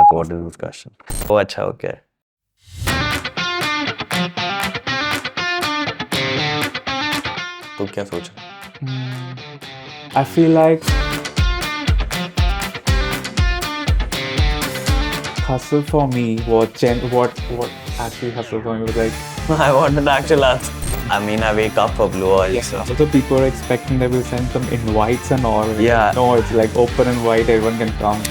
fuck, what is this question? Oh, acha, okay. तू क्या सोच I feel like hustle for me, what actually hustle for me was like. I wanted to actually ask. I mean, I wake up for Blue Oil. So people are expecting that we'll send some invites and all. Yeah. No, it's like open invite, everyone can come.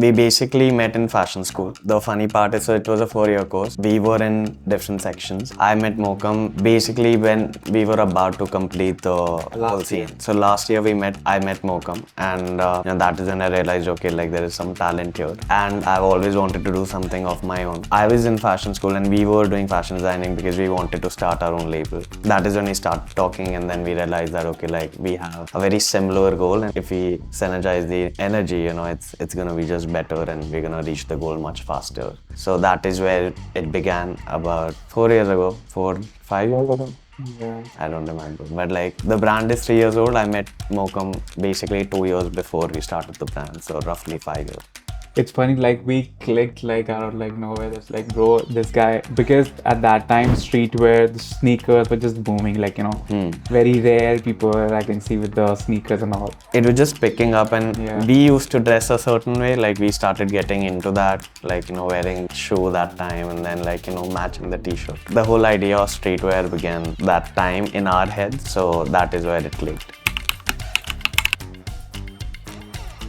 We basically met in fashion school. The funny part is, so it was a 4-year course. We were in different sections. I met Mokam basically when we were about to complete the whole scene. So last year I met Mokam, and that is when I realized, okay, like there is some talent here. And I've always wanted to do something of my own. I was in fashion school and we were doing fashion designing because we wanted to start our own label. That is when we started talking, and then we realized that, okay, like we have a very similar goal, and if we synergize the energy, it's gonna be just better and we're gonna reach the goal much faster. So that is where it began about 4 years ago, 5 years ago. Yeah. I don't remember, but like the brand is 3 years old. I met Mokam basically 2 years before we started the brand, so roughly 5 years. It's funny, like we clicked like out of like nowhere. It's like, bro, this guy, because at that time streetwear, the sneakers were just booming, like, very rare people I can see with the sneakers and all. It was just picking up, and we used to dress a certain way. Like we started getting into that, like, wearing shoe that time, and then like, matching the t-shirt. The whole idea of streetwear began that time in our heads, so that is where it clicked.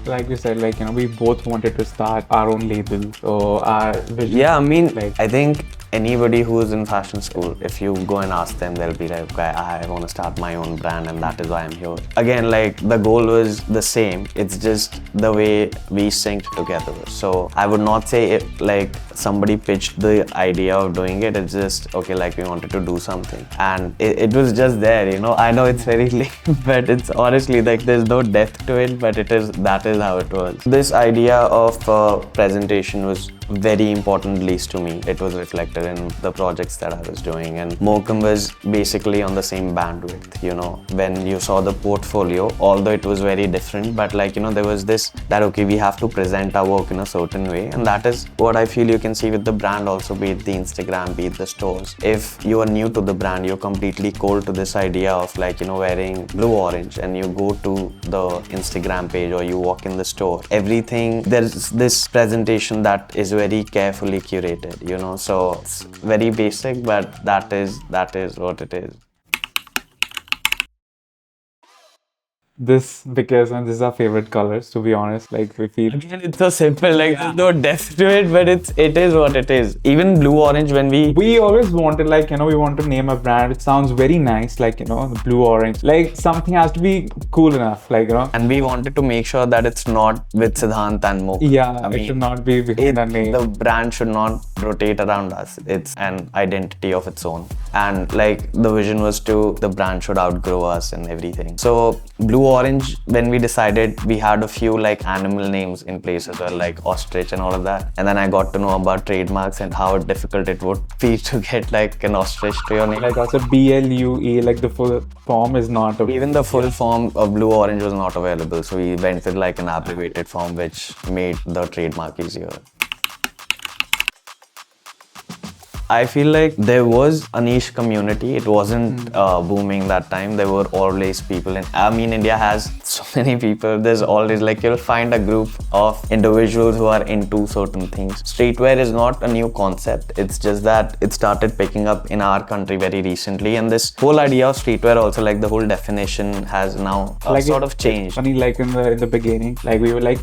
Like you said, like, we both wanted to start our own label. So our vision. Yeah, I mean, I think anybody who is in fashion school, if you go and ask them, they'll be like, okay, I want to start my own brand and that is why I'm here. Again, like the goal was the same. It's just the way we synced together. So I would not say it, like somebody pitched the idea of doing it. It's just, okay, like we wanted to do something. And it was just there, I know it's very lame, but it's honestly like there's no depth to it, but that is how it was. This idea of presentation was very important, at least to me. It was reflected in the projects that I was doing, and Mokam was basically on the same bandwidth. When you saw the portfolio, although it was very different, but like, there was this that, okay, we have to present our work in a certain way, and that is what I feel you can see with the brand also, be it the Instagram, be it the stores. If you are new to the brand, you're completely cold to this idea of like, wearing blue orange, and you go to the Instagram page or you walk in the store, everything, there's this presentation that is very carefully curated, so it's very basic, but that is what it is. This, because this is our favorite colors, to be honest. Like we feel again, it's so simple, like there's no depth to it, but it is what it is. Even blue orange, when we always wanted, like, we want to name a brand which sounds very nice, like, the blue orange, like something has to be cool enough, like, and we wanted to make sure that it's not with Siddharth and Mokam. Yeah, it should not be behind the name. The brand should not rotate around us. It's an identity of its own, and like the vision was the brand should outgrow us and everything. So blue orange, when we decided, we had a few like animal names in place as well, like ostrich and all of that, and then I got to know about trademarks and how difficult it would be to get like an ostrich to your name. Like also BLUE, like the full form is not even the full form of blue orange was not available, so we went with like an abbreviated form, which made the trademark easier. I feel like there was a niche community. It wasn't booming that time. There were always people India has so many people. There's always like, you'll find a group of individuals who are into certain things. Streetwear is not a new concept. It's just that it started picking up in our country very recently. And this whole idea of streetwear also, like the whole definition has now sort of changed. Funny, like in the beginning, like we were like,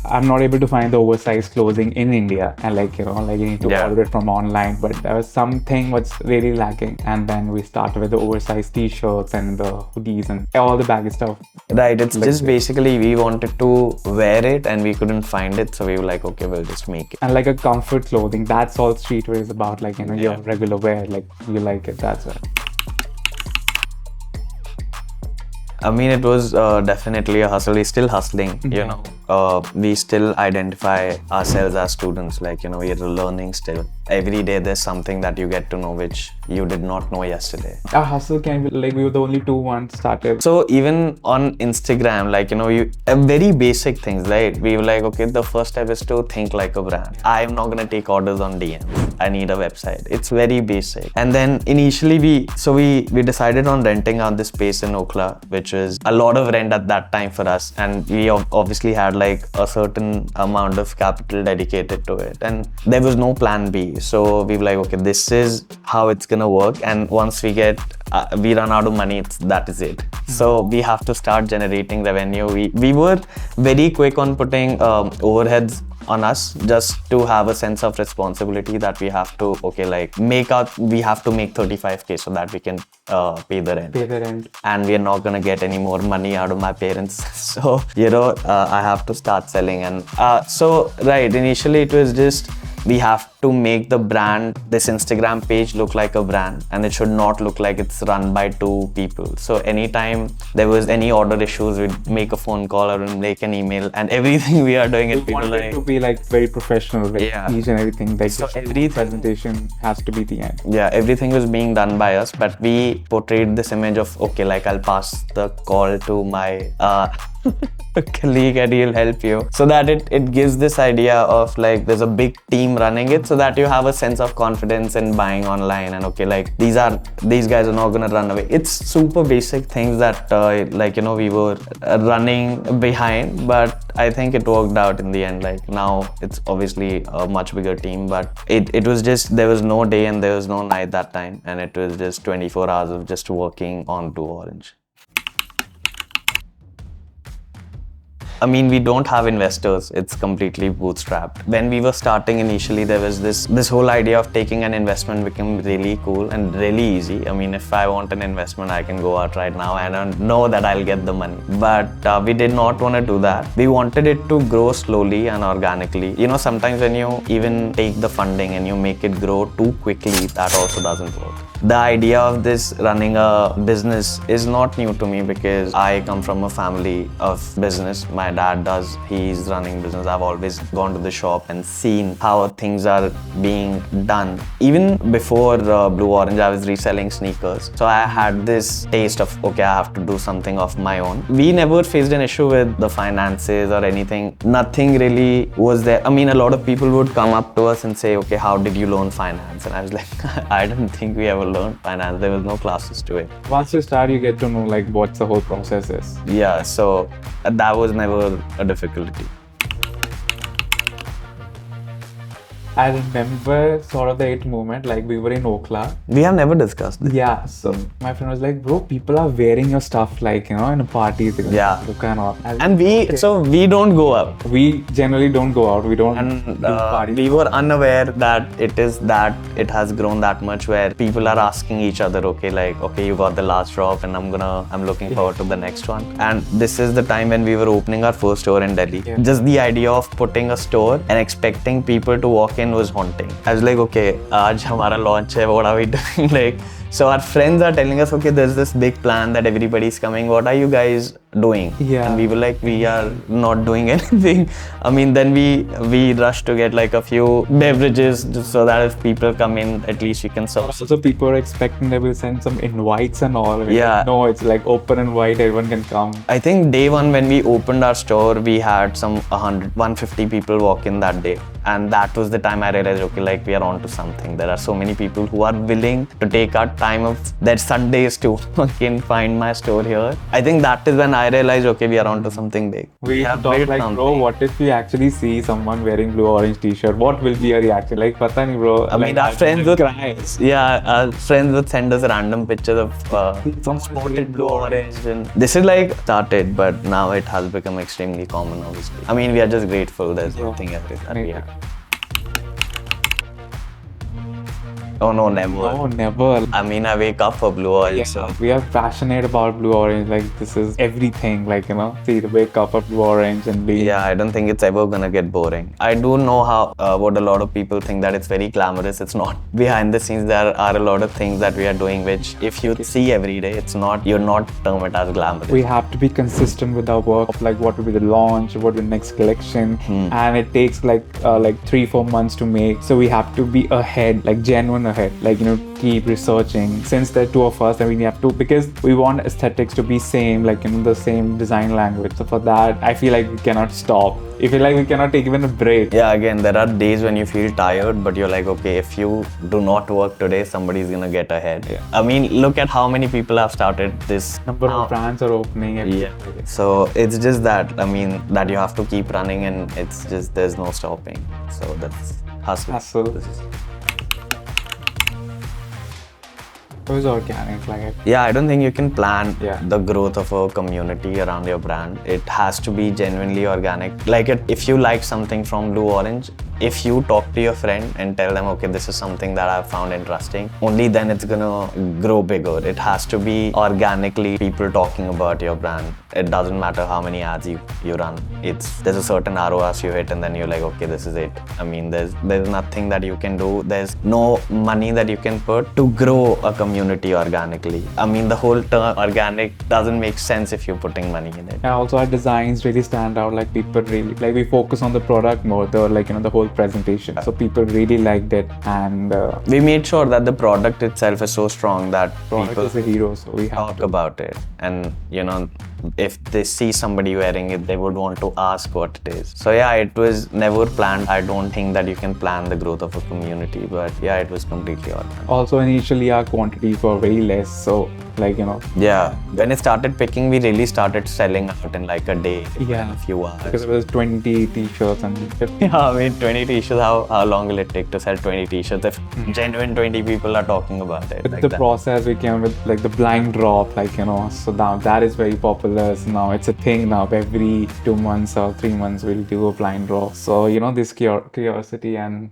I'm not able to find the oversized clothing in India, and like, like you need to order it from online, but there was something was really lacking, and then we started with the oversized t-shirts and the hoodies and all the baggy stuff. Right, it's like just basically we wanted to wear it and we couldn't find it, so we were like, okay, we'll just make it. And like a comfort clothing, that's all streetwear is about, like, your regular wear, like you like it, that's it. I mean, it was definitely a hustle. We're still hustling, we still identify ourselves as students. Like, you know, we're learning still. Every day there's something that you get to know which you did not know yesterday. Our hustle can be like we were the only two ones started. So even on Instagram, like, you know, very basic things, right? We were like, okay, the first step is to think like a brand. I'm not gonna take orders on DM. I need a website. It's very basic. And then initially we decided on renting out this space in Okhla, which was a lot of rent at that time for us. And we obviously had like a certain amount of capital dedicated to it. And there was no plan B. So we were like, okay, this is how it's gonna work. And once we run out of money, that is it. So we have to start generating revenue. We were very quick on putting overheads on us just to have a sense of responsibility that we have to, we have to make 35K so that we can pay the rent. And we are not gonna get any more money out of my parents. So, you know, I have to start selling. And initially it was just, we have to make the brand, this Instagram page look like a brand, and it should not look like it's run by two people. So anytime there was any order issues, we'd make a phone call or we'd make an email, and everything we are doing, we want it to be like very professional, like each and everything. Like, so every presentation has to be the end. Yeah, everything was being done by us, but we portrayed this image of, okay, like I'll pass the call to my colleague and he'll help you, so that it gives this idea of like there's a big team running it, so that you have a sense of confidence in buying online. And okay, like these guys are not gonna run away. It's super basic things that we were running behind, but I think it worked out in the end. Like now it's obviously a much bigger team, but it was just, there was no day and there was no night that time, and it was just 24 hours of just working on Blue Orange. I mean, we don't have investors. It's completely bootstrapped. When we were starting initially, there was this whole idea of taking an investment became really cool and really easy. I mean, if I want an investment, I can go out right now and I know that I'll get the money. But we did not want to do that. We wanted it to grow slowly and organically. You know, sometimes when you even take the funding and you make it grow too quickly, that also doesn't work. The idea of this running a business is not new to me because I come from a family of business. My dad does, he's running business. I've always gone to the shop and seen how things are being done. Even before Blue Orange, I was reselling sneakers. So I had this taste of, okay, I have to do something of my own. We never faced an issue with the finances or anything. Nothing really was there. I mean, a lot of people would come up to us and say, okay, how did you learn finance? And I was like, I didn't think we ever learned finance. There was no classes to it. Once you start, you get to know like what the whole process is. Yeah, so that was never a difficulty. I remember sort of the it moment, like we were in Okhla. We have never discussed this. Yeah, so my friend was like, bro, people are wearing your stuff like, you know, in a party. Yeah. And we don't go out. We generally don't go out. We don't do parties. We were unaware that it has grown that much where people are asking each other, okay, like, okay, you got the last drop and I'm looking forward to the next one. And this is the time when we were opening our first store in Delhi. Yeah. Just the idea of putting a store and expecting people to walk in was haunting. I was like, okay, aaj hamara launch hai, what are we doing? Like, so our friends are telling us, okay, there's this big plan that everybody's coming. What are you guys doing? Yeah. And we were like, we are not doing anything. I mean, then we rushed to get like a few beverages just so that if people come in, at least we can serve. Also, people are expecting they will send some invites and all. Yeah. No, it's like open and wide, everyone can come. I think day one when we opened our store, we had some 150 people walk in that day. And that was the time I realized, okay, like we are on to something. There are so many people who are willing to take out time of their Sundays to fucking find my store here. I think that is when I realized, okay, we are on to something big. We have thought like, something. Bro, what if we actually see someone wearing Blue Orange t-shirt? What will be a reaction? Like, pata nahi, bro. I mean, our friends would cry. Yeah, our friends would send us random pictures of some sported Blue Orange. And this is like started, but now it has become extremely common, obviously. I mean, we are just grateful there's nothing else that we have. Oh no, never. No, never. I mean, I wake up for Blue Orange. Yeah, So. we are passionate about Blue Orange. Like, this is everything. Like, see the wake up of Blue Orange and be. Yeah, I don't think it's ever gonna get boring. I do know how what a lot of people think, that it's very glamorous. It's not. Behind the scenes, there are a lot of things that we are doing, which if you see every day, it's not. You're not term it as glamorous. We have to be consistent with our work. Like, what will be the launch? What will be the next collection? And it takes like 3-4 months to make. So we have to be ahead, like genuine ahead. Like, keep researching. Since there are two of us, and we have to, because we want aesthetics to be same, like the same design language. So for that, I feel like we cannot stop. I feel like we cannot take even a break. Yeah, again, there are days when you feel tired, but you're like, okay, if you do not work today, somebody's gonna get ahead. Yeah. I mean, look at how many people have started this. Number of brands are opening. Yeah. So it's just that, I mean, that you have to keep running, and it's just, there's no stopping. So that's hustle. It was organic, like. Yeah, I don't think you can plan Yeah. the growth of a community around your brand. It has to be genuinely organic. Like, if you like something from Blue Orange, if you talk to your friend and tell them, okay, this is something that I've found interesting, only then it's gonna grow bigger. It has to be organically people talking about your brand. It doesn't matter how many ads you run. There's a certain ROAS you hit, and then you're like, okay, this is it. I mean, there's nothing that you can do. There's no money that you can put to grow a community organically. I mean, the whole term organic doesn't make sense if you're putting money in it. And also our designs really stand out. Like, people really, like, we focus on the product more, the whole presentation. So people really liked it, and we made sure that the product itself is so strong that product people is a hero, so we have talk about it. And if they see somebody wearing it, they would want to ask what it is. So yeah, it was never planned. I don't think that you can plan the growth of a community, but yeah, it was completely organic. Also, initially our quantities were very less, so Yeah, when it started picking, we really started selling out in like a day, Yeah. a few hours. because it was 20 t-shirts and Yeah, I mean, 20 t-shirts, how long will it take to sell 20 t-shirts if genuine 20 people are talking about it? with like the that? process we came with like the blind drop, so now that is very popular. So now it's a thing now. Every 2 months or 3 months we'll do a blind drop. So this curiosity. And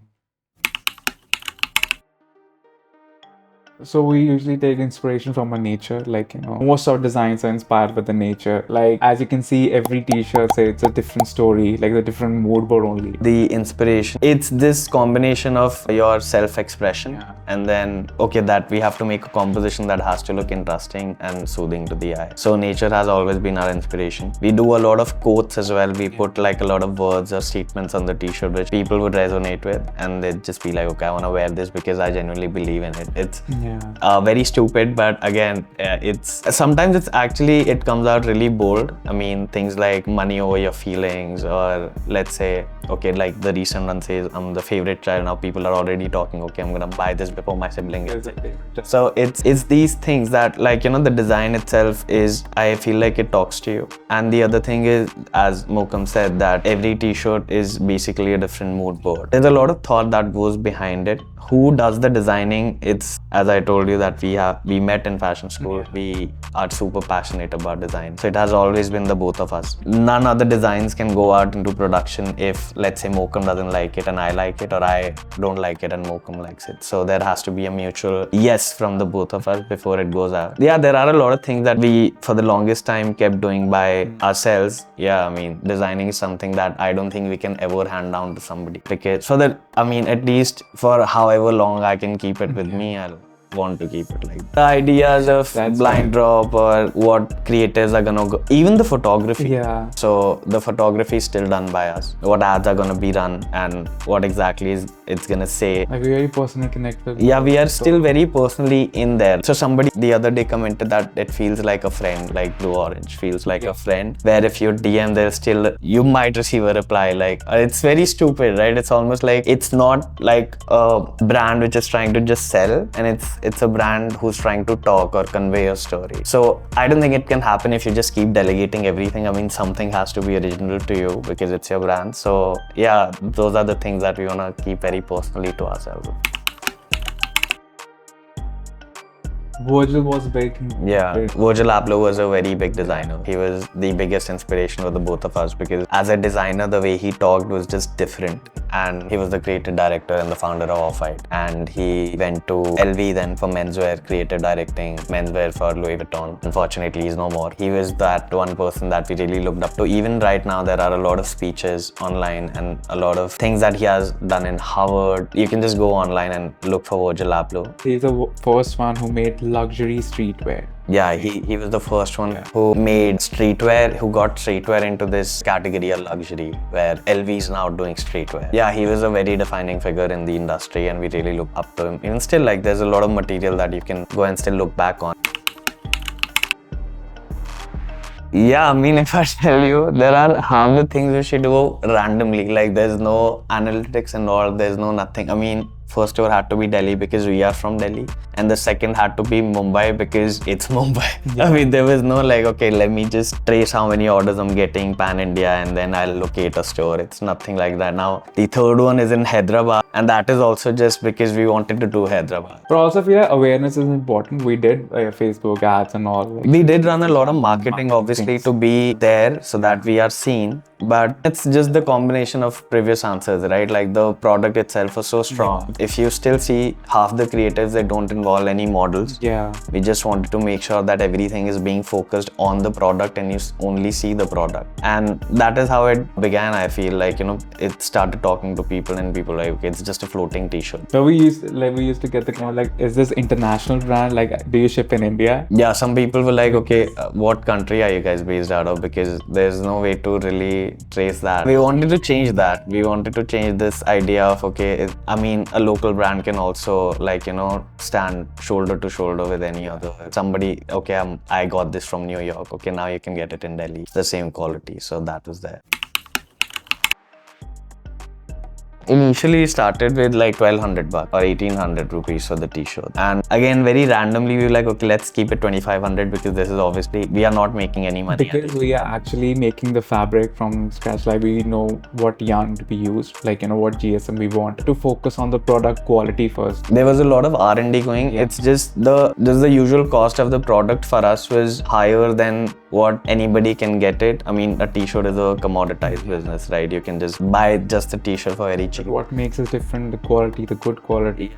so we usually take inspiration from our nature, most of our designs are inspired by the nature. Like, as you can see, every t-shirt say it's a different story, like the different mood board only. The inspiration, it's this combination of your self-expression, and then that we have to make a composition that has to look interesting and soothing to the eye. So nature has always been our inspiration. We do a lot of quotes as well. We put like a lot of words or statements on the t-shirt which people would resonate with, and they'd just be like, okay, I want to wear this because I genuinely believe in it. It's very stupid, but again, sometimes it comes out really bold. I mean, things like money over your feelings, or let's say, like the recent one says, I'm the favorite child. Now people are already talking, okay, I'm gonna buy this before my sibling gets it. So it's these things that, the design itself is, I feel like it talks to you. And the other thing is, as Mokam said, that every t-shirt is basically a different mood board. There's a lot of thought that goes behind it. Who does the designing? It's, as I told you, that we met in fashion school. We are super passionate about design. So it has always been the both of us. None other designs can go out into production if, let's say, Mokam doesn't like it and I like it, or I don't like it and Mokam likes it. So there has to be a mutual yes from the both of us before it goes out. Yeah, there are a lot of things that we, for the longest time, kept doing by ourselves. Yeah, I mean, designing is something that I don't think we can ever hand down to somebody. Because, at least for however long I can keep it with me, I'll want to keep it like that. The ideas of blind drop, or what creators are gonna go, even the photography. Yeah. So the photography is still done by us. What ads are gonna be run and what exactly it's gonna say. Like, we're very personally connected. Yeah, we are still very personally in there. So somebody the other day commented that it feels like a friend, like Blue Orange feels like a friend, where if you DM, there's still, you might receive a reply. Like, it's very stupid, right? It's almost like, it's not like a brand which is trying to just sell, and it's a brand who's trying to talk or convey a story. So I don't think it can happen if you just keep delegating everything. I mean, something has to be original to you because it's your brand. So yeah, those are the things that we want to keep very personally to ourselves. Virgil was big. Yeah, Virgil Abloh was a very big designer. He was the biggest inspiration for the both of us because as a designer, the way he talked was just different. and he was the creative director and the founder of Off-White. And he went to LV then for menswear, creative directing menswear for Louis Vuitton. Unfortunately, he's no more. He was that one person that we really looked up to. Even right now, there are a lot of speeches online and a lot of things that he has done in Harvard. You can just go online and look for Virgil Abloh. He's the first one who made luxury streetwear. Yeah, he was the first one who made streetwear, who got streetwear into this category of luxury, where LV is now doing streetwear. Yeah, he was a very defining figure in the industry and we really look up to him. Even still, like, there's a lot of material that you can go and still look back on. Yeah, I mean, if I tell you, there are half the things which you do randomly. Like, there's no analytics and all, there's no nothing. I mean, first tour had to be Delhi because we are from Delhi, and the second had to be Mumbai because it's Mumbai. I mean, there was no like, okay, let me just trace how many orders I'm getting pan India and then I'll locate a store. It's nothing like that. Now, the third one is in Hyderabad, and that is also just because we wanted to do Hyderabad. But also, I feel like awareness is important. We did Facebook ads and all. We did run a lot of marketing, obviously, to be there so that we are seen. But it's just the combination of previous answers, right? Like, the product itself was so strong. If you still see half the creatives that don't involve any models, we just wanted to make sure that everything is being focused on the product and you only see the product. And that is how it began. I feel like, you know, it started talking to people and people like, okay, it's just a floating t-shirt. So we used to get the comment like, is this international brand? Like, do you ship in India? Yeah, some people were like, okay, what country are you guys based out of? Because there's no way to really trace that. We wanted to change that. We wanted to change this idea of, okay, I mean, a local brand can also, like, you know, stand shoulder to shoulder with any other. Somebody, okay, I got this from New York. Okay, now you can get it in Delhi. It's the same quality. So that was there. Initially started with like 1200 bucks or 1800 rupees for the t-shirt, and again very randomly we were like, okay, let's keep it 2500 because this is obviously, we are not making any money because we are actually making the fabric from scratch. Like, we know what yarn to be used, like, you know, what GSM we want to focus on the product quality first. There was a lot of R&D going. It's just the usual cost of the product for us was higher than what anybody can get it. I mean, a t-shirt is a commoditized business, right? You can just buy just a t-shirt for very cheap. What makes it different? The quality, the good quality.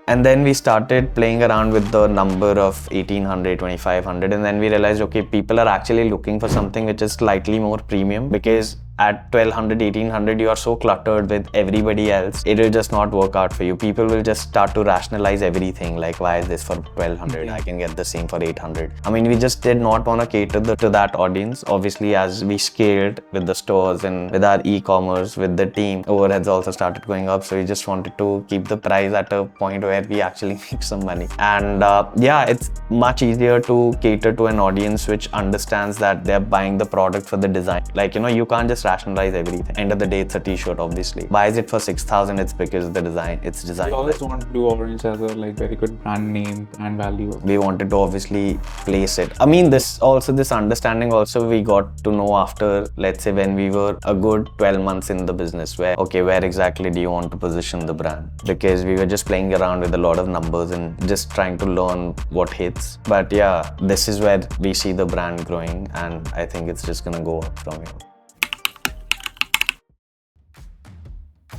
And then we started playing around with the number of 1800, 2500, and then we realized, okay, people are actually looking for something which is slightly more premium, because at 1200, 1800, you are so cluttered with everybody else, it will just not work out for you. People will just start to rationalize everything, like, why is this for 1200? I can get the same for 800. I mean, we just did not want to cater to that audience. Obviously, as we scaled with the stores and with our e-commerce, with the team, overheads also started going up. So we just wanted to keep the price at a point where we actually make some money. And yeah, it's much easier to cater to an audience which understands that they're buying the product for the design. Like, you know, you can't just rationalize everything. End of the day, it's a t-shirt, obviously. Why is it for 6,000? It's because of the design. It's designed. We always want Blue Orange as a like very good brand name and value. We wanted to obviously place it. I mean, this understanding also we got to know after, let's say, when we were a good 12 months in the business, where, okay, where exactly do you want to position the brand? Because we were just playing around with a lot of numbers and just trying to learn what hits. But yeah, this is where we see the brand growing, and I think it's just gonna go up from here.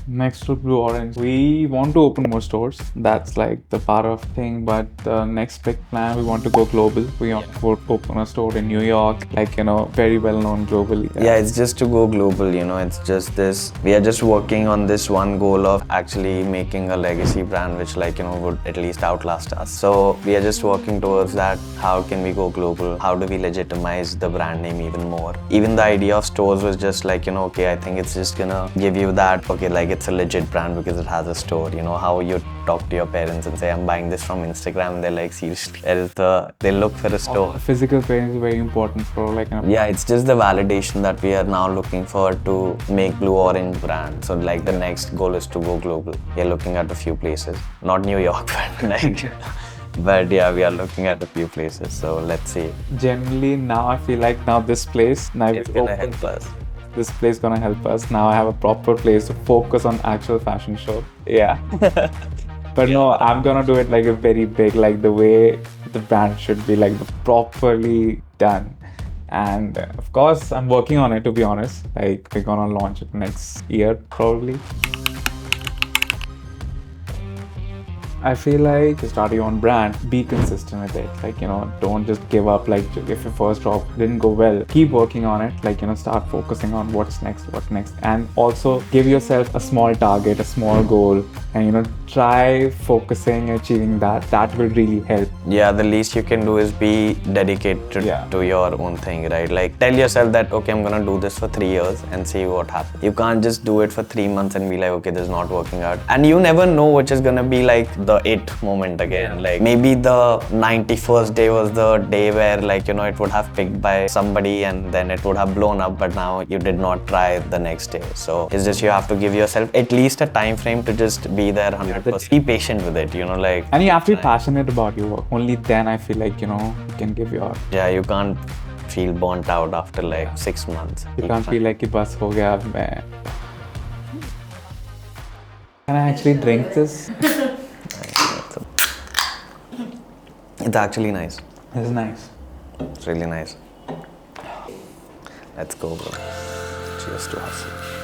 Next to Blue Orange, we want to open more stores. That's like the part of thing. But the next big plan, we want to go global. We want to open a store in New York, like, you know, very well known globally. Yeah, it's just to go global, you know, it's just this. We are just working on this one goal of actually making a legacy brand which, like, you know, would at least outlast us. So we are just working towards that. How can we go global? How do we legitimize the brand name even more? Even the idea of stores was just like, you know, okay, I think it's just gonna give you that, okay, like, it's a legit brand because it has a store. You know how you talk to your parents and say, I'm buying this from Instagram, and they're like, seriously, they look for a store. Physical presence is very important for, like, yeah, it's just the validation that we are now looking for to make Blue Orange brand. So like the next goal is to go global. We're looking at a few places, not New York, but like but yeah, we are looking at a few places, so let's see. Generally now I feel like now this place, now it's gonna help us. This place gonna help us. Now I have a proper place to focus on actual fashion show. Yeah. But no, I'm gonna do it like a very big, like the way the brand should be, like properly done. And of course, I'm working on it, to be honest. Like, we're gonna launch it next year, probably. I feel like to start your own brand, be consistent with it. Like, don't just give up. Like, if your first drop didn't go well, keep working on it. Like, start focusing on what's next. And also give yourself a small target, a small goal, and, try focusing, achieving that. That will really help. Yeah, the least you can do is be dedicated to your own thing, right? Like, tell yourself that, okay, I'm gonna do this for 3 years and see what happens. You can't just do it for 3 months and be like, okay, this is not working out. And you never know which is gonna be like the it moment again. Like, maybe the 91st day was the day where, like, it would have picked by somebody and then it would have blown up, but now you did not try the next day. So it's just, you have to give yourself at least a time frame to just be there 100%. Be patient with it, like. And you have to be passionate about your work. Only then I feel like, you can give your... Yeah, you can't feel burnt out after like 6 months. You can't feel like bas ho gaya ab main. Can I actually drink this? It's actually nice. It's nice. It's really nice. Let's go, bro. Cheers to hustle.